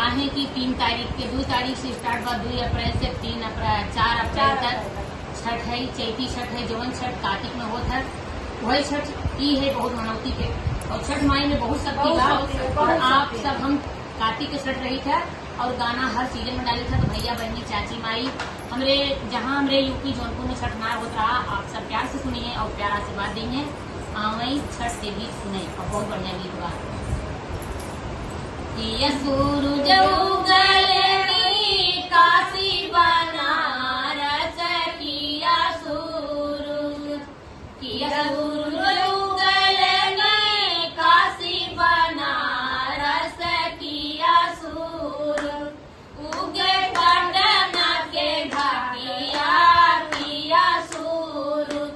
काहे की 3 तारीख के 2 तारीख से स्टार्ट हुआ, 2 अप्रैल से 4 अप्रैल तक छठ है। चैती छठ है, जवन छठ कार्तिक में होता है वही छठ ई है बहुत मनौती के। और छठ माई में बहुत शक्ति बा। और आप सब हम कार्तिक के छठ रही था और गाना हर सीजन में डाली था। तो भैया बहनी चाची माई हमरे जहाँ हमरे यूपी जौनपुर में छठ ना होता रहा, आप सब प्यार से सुनिए और प्यार आशीर्वाद देंगे। वही छठ के गीत सुने और बहुत बढ़िया गीत बा। सूरज उगलनी काशी बनारस किया सूरज, किया सूरज उगलनी काशी बनारस किया सूरज, उगे पटना के घाटिया किया सूरज,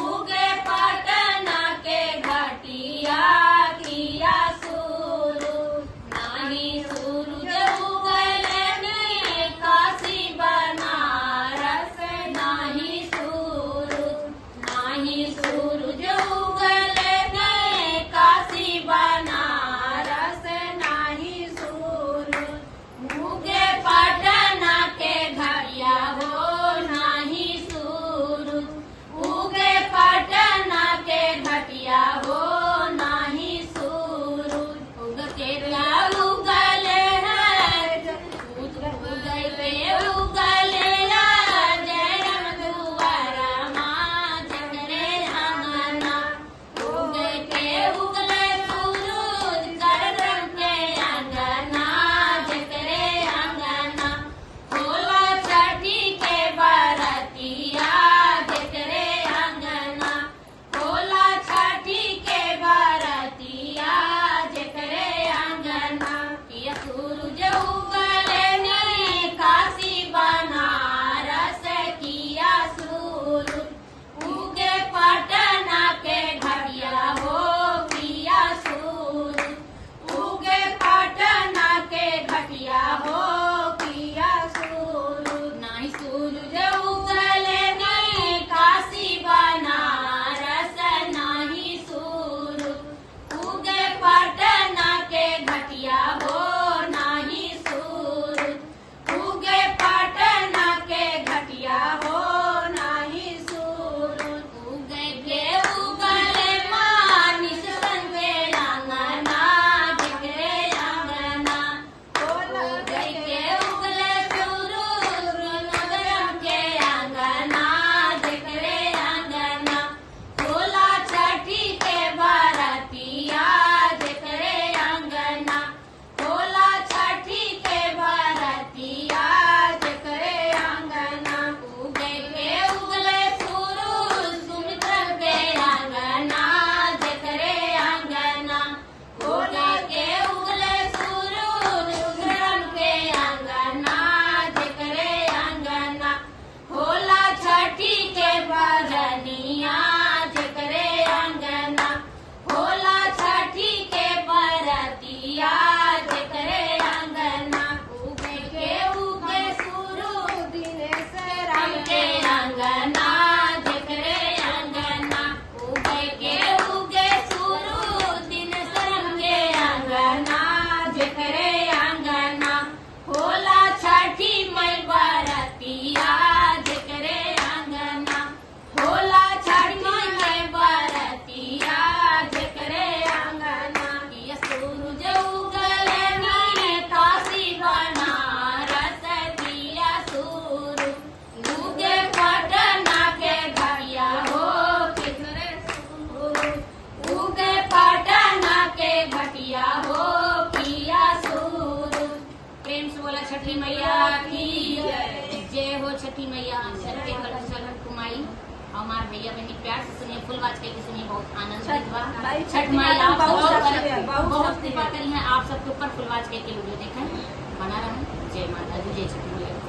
उगे पटना के घाटिया किया सूरज, नाही सूरज उगलनी काशी बनारस, नाही सूरज, नाही सूरज उगलनी काशी बनारस, नाही सूरज, उगे पटना के घाटिया हो, नाही सूरज, उगे पटना के घाटिया हो, नाही सूरज, उगते उगल है उगल जयम दुआरा माँ जगरे अंगना, उगते उगले सूरज करम के अंगना, जगरे अंगना, होला छठी के बरतिया जगरे अंगना, होला छठी के बरतिया जगरे अंगना, किया सूरज उगलनी काशी बनारस किया सूरज, उगे पटना के घाटिया हो किया सूरज, उगे पटना के घाटिया हो किया सूरज, नाही सूरज उगलनी काशी बनारस, नाही सूरज, उगे पटना के घाटिया हो, नाही सूरज, उगे पटना के घाटिया हो, नाही सूरज, उगे के उगले मानिस सन के अंगना, जगरे अंगना, उगे के उगले सूरज नगरम के अंगना, जगरे अंगना, होला छठी के बरतिया जगरे अंगना, होला छठी के बरतिया जगरे अंगना, उगे के उगले सूरज सुमित्रन के अंगना, जगरे अंगना, उगे के उगले सूरज सुमित्रन के अंगना, जगरे अंगना, होला छठी के बरनिया जगरे अंगना, होला छठी के बरतिया जगरे अंगना, उगे के उगे सूरज दिनेशरम के अंगना, जगरे अंगना, उगे के उगे सूरज दिनेशरम के अंगना, जगरे अंगना, होला छठी मई बरतिया जगरे अंगना, होला छठी मई बरतिया जगरे अंगना, किया सूरज उगलनी काशी बनारस किया सूरज, उगे पटना के घाटिया हो किसरे सूरज, उगे पटना के घाटिया हो किया सूरज। प्रेम से बोला छठी मैया की जय हो। छठी मैया सबके घर सगन कुमाई। हमारे भैया बहनी प्यार से सुनिए, फुल बात के सुनिए, बहुत आनंद बा। छठ माई आप बहुत कृपा करी है, आप सबके ऊपर फुल बात के वीडियो देखें। बना रहे। जय माता दी, जय छठी मैया।